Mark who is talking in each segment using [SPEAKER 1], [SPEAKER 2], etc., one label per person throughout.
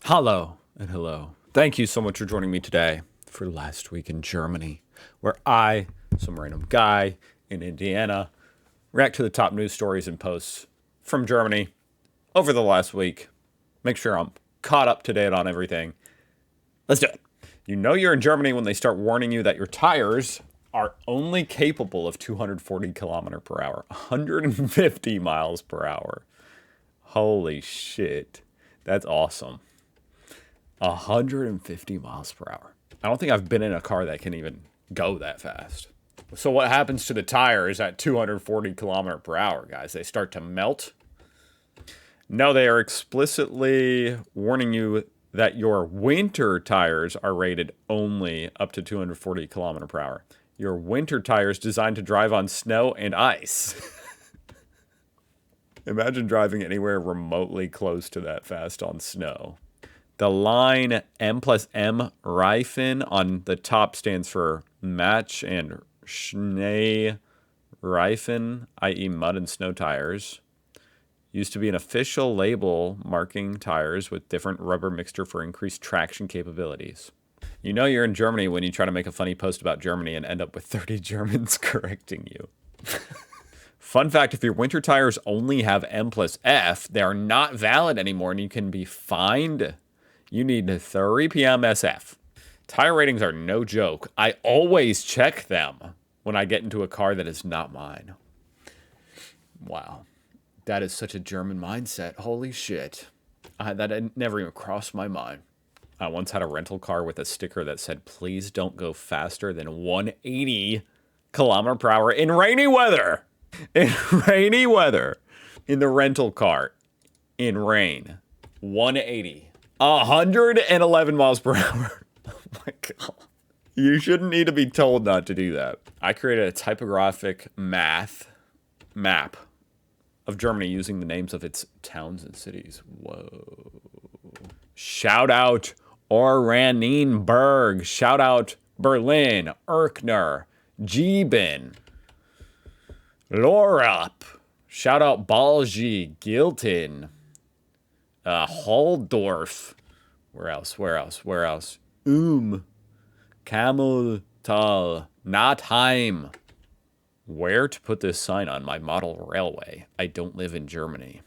[SPEAKER 1] Hello and hello. Thank you so much for joining me today for Last Week in Germany, where I, some random guy in Indiana, react to the top news stories and posts from Germany over the last week. Make sure I'm caught up to date on everything. Let's do it. You know you're in Germany when they start warning you that your tires are only capable of 240 kilometer per hour, 150 miles per hour. Holy shit. That's awesome. 150 miles per hour. I don't think I've been in a car that can even go that fast. So what happens to the tires at 240 kilometer per hour, guys? They start to melt? No, they are explicitly warning you that your winter tires are rated only up to 240 kilometer per hour. Your winter tires designed to drive on snow and ice. Imagine driving anywhere remotely close to that fast on snow. The line M plus M Reifen on the top stands for Match and Schnee Reifen, i.e. mud and snow tires. Used to be an official label marking tires with different rubber mixture for increased traction capabilities. You know you're in Germany when you try to make a funny post about Germany and end up with 30 Germans correcting you. Fun fact, if your winter tires only have M plus F, they are not valid anymore and you can be fined. You need 3 p.m. SF. Tire ratings are no joke. I always check them when I get into a car that is not mine. Wow. That is such a German mindset. Holy shit. That never even crossed my mind. I once had a rental car with a sticker that said, please don't go faster than 180 kilometer per hour in rainy weather. In rainy weather. In the rental car. In rain. 180. 111 miles per hour. Oh my God. You shouldn't need to be told not to do that. I created a typographic map of Germany using the names of its towns and cities. Whoa. Shout out Oranienburg. Shout out Berlin, Erkner, Gieben, Lorup. Shout out Balji, Gilten. Holdorf. Where else? Kameltal. Natheim. Where to put this sign on my model railway? I don't live in Germany.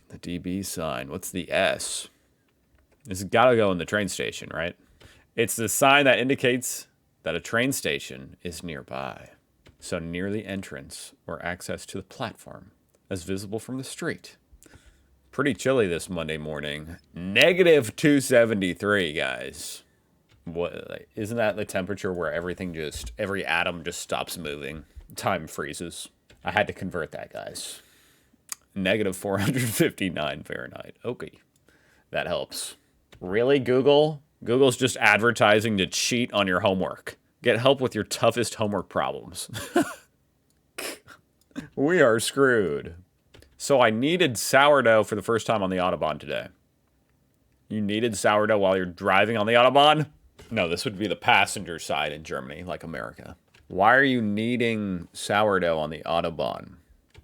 [SPEAKER 1] The DB sign. What's the S? This has got to go in the train station, right? It's the sign that indicates that a train station is nearby. So near the entrance or access to the platform, as visible from the street. Pretty chilly this Monday morning. Negative 273, guys. What, isn't that the temperature where every atom just stops moving? Time freezes. I had to convert that, guys. Negative 459 Fahrenheit. Okay. That helps. Really, Google? Google's just advertising to cheat on your homework. Get help with your toughest homework problems. We are screwed. So I needed sourdough for the first time on the Autobahn today. You needed sourdough while you're driving on the Autobahn? No, this would be the passenger side in Germany, like America. Why are you needing sourdough on the Autobahn?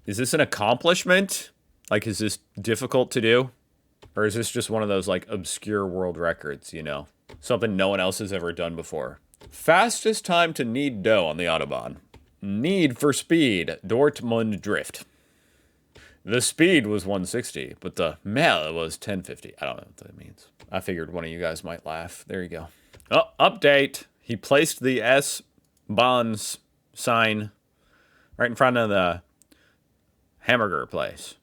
[SPEAKER 1] Is this an accomplishment? Like, is this difficult to do? Or is this just one of those, like, obscure world records, you know? Something no one else has ever done before. Fastest time to knead dough on the Autobahn. Need for speed, Dortmund Drift. The speed was 160, but the mile was 1050. I don't know what that means. I figured one of you guys might laugh. There you go. Oh, update. He placed the S-Bahn sign right in front of the hamburger place.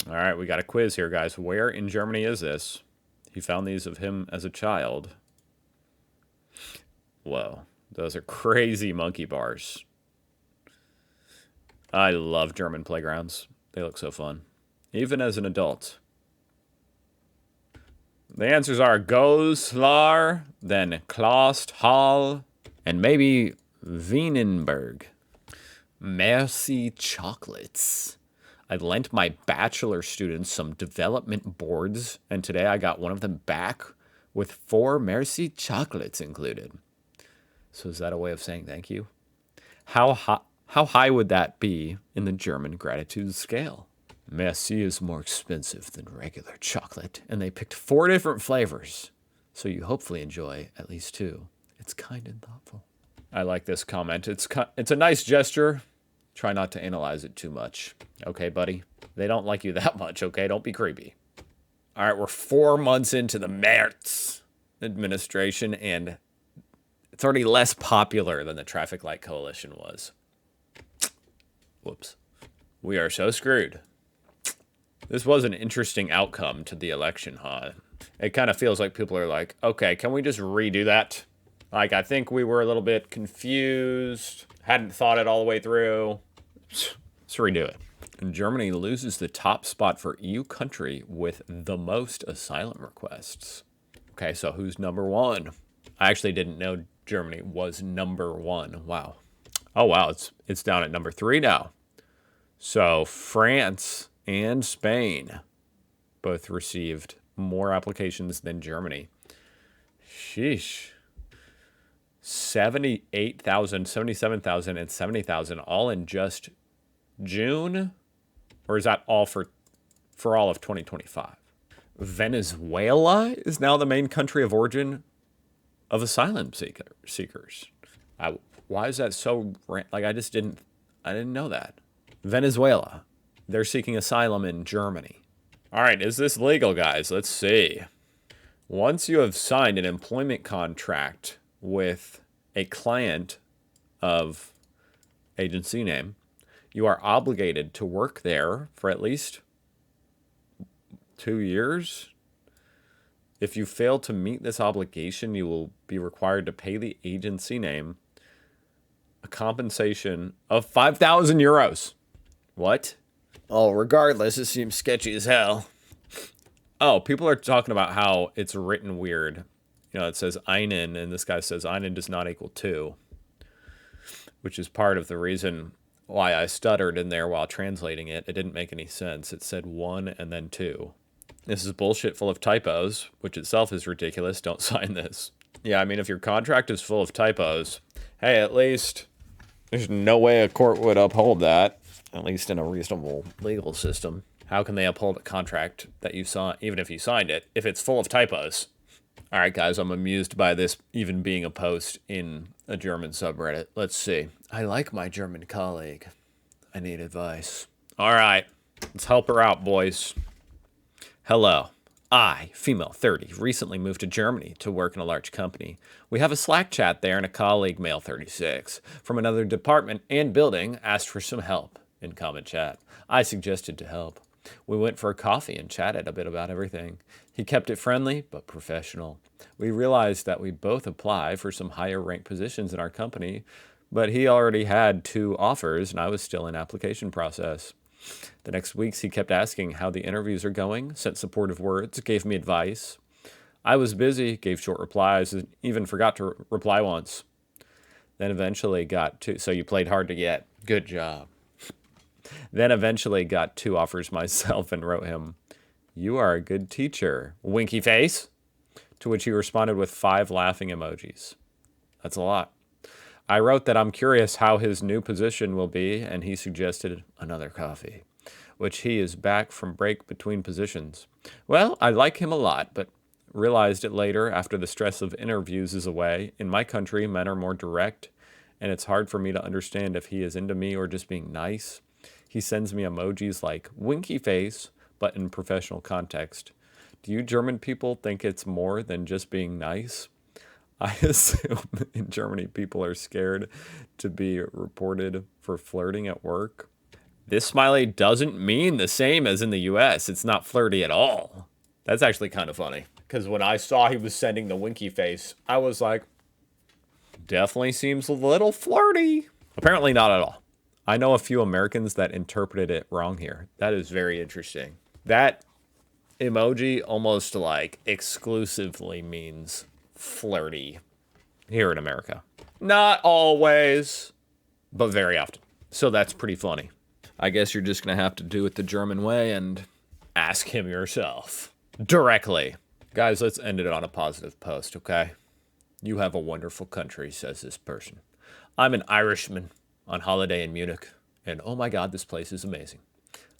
[SPEAKER 1] All right, we got a quiz here, guys. Where in Germany is this? He found these of him as a child. Whoa, those are crazy monkey bars. I love German playgrounds. They look so fun. Even as an adult. The answers are Goslar, then Klost Hall, and maybe Wienenberg. Merci chocolates. I lent my bachelor students some development boards, and today I got one of them back with 4 Merci chocolates included. So is that a way of saying thank you? How high would that be in the German gratitude scale? Merci is more expensive than regular chocolate, and they picked 4 different flavors, so you hopefully enjoy at least 2. It's kind and thoughtful. I like this comment. It's a nice gesture. Try not to analyze it too much. Okay, buddy? They don't like you that much, okay? Don't be creepy. All right, we're 4 months into the Merz administration, and it's already less popular than the Traffic Light Coalition was. Whoops. We are so screwed. This was an interesting outcome to the election, huh? It kind of feels like people are like, okay, can we just redo that? Like, I think we were a little bit confused, hadn't thought it all the way through. Let's redo it. And Germany loses the top spot for EU country with the most asylum requests. Okay, so who's number 1? I actually didn't know Germany was number 1. Wow. Oh, wow, it's down at number 3 now. So France and Spain both received more applications than Germany. Sheesh. 78,000, 77,000, and 70,000 all in just June? Or is that all for all of 2025? Venezuela is now the main country of origin of asylum seekers. Why is that so... Like, I didn't know that. Venezuela. They're seeking asylum in Germany. All right, is this legal, guys? Let's see. Once you have signed an employment contract with a client of agency name, you are obligated to work there for at least 2 years. If you fail to meet this obligation, you will be required to pay the agency name a compensation of 5,000 euros. What? Oh, regardless, it seems sketchy as hell. Oh, people are talking about how it's written weird. You know, it says einen, and this guy says einen does not equal 2, which is part of the reason why I stuttered in there while translating it. It didn't make any sense. It said 1 and then 2. This is bullshit full of typos, which itself is ridiculous. Don't sign this. Yeah, I mean, if your contract is full of typos, hey, at least there's no way a court would uphold that, at least in a reasonable legal system. How can they uphold a contract that you saw, even if you signed it, if it's full of typos? All right, guys, I'm amused by this even being a post in a German subreddit. Let's see. I like my German colleague. I need advice. All right, let's help her out, boys. Hello. I, female 30, recently moved to Germany to work in a large company. We have a Slack chat there, and a colleague, male 36, from another department and building asked for some help in common chat. I suggested to help. We went for a coffee and chatted a bit about everything. He kept it friendly but professional. We realized that we both apply for some higher ranked positions in our company, but he already had 2 offers and I was still in application process. The next weeks he kept asking how the interviews are going, sent supportive words, gave me advice. I was busy, gave short replies, and even forgot to reply once. Then eventually got 2, so you played hard to get. Good job. Then eventually got 2 offers myself and wrote him, "You are a good teacher, winky face," to which he responded with 5 laughing emojis. That's a lot. I wrote that I'm curious how his new position will be, and he suggested another coffee, which he is back from break between positions. Well, I like him a lot, but realized it later after the stress of interviews is away. In my country, men are more direct, and it's hard for me to understand if he is into me or just being nice. He sends me emojis like winky face, but in professional context. Do you German people think it's more than just being nice? I assume in Germany people are scared to be reported for flirting at work. This smiley doesn't mean the same as in the US. It's not flirty at all. That's actually kind of funny. Because when I saw he was sending the winky face, I was like, definitely seems a little flirty. Apparently not at all. I know a few Americans that interpreted it wrong here. That is very interesting. That emoji almost like exclusively means flirty here in America. Not always, but very often. So that's pretty funny. I guess you're just going to have to do it the German way and ask him yourself directly. Guys, let's end it on a positive post, okay? You have a wonderful country, says this person. I'm an Irishman on holiday in Munich, and oh my God, this place is amazing.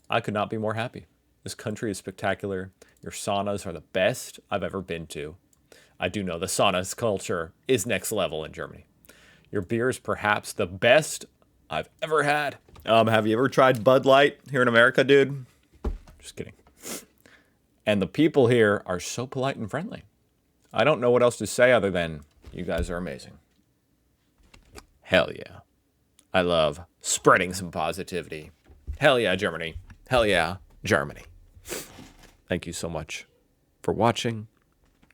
[SPEAKER 1] I could not be more happy. This country is spectacular. Your saunas are the best I've ever been to. I do know the saunas culture is next level in Germany. Your beer is perhaps the best I've ever had. Have you ever tried Bud Light here in America, dude? Just kidding. And the people here are so polite and friendly. I don't know what else to say other than you guys are amazing. Hell yeah. I love spreading some positivity. Hell yeah, Germany. Hell yeah, Germany. Thank you so much for watching.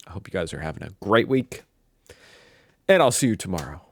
[SPEAKER 1] I hope you guys are having a great week. And I'll see you tomorrow.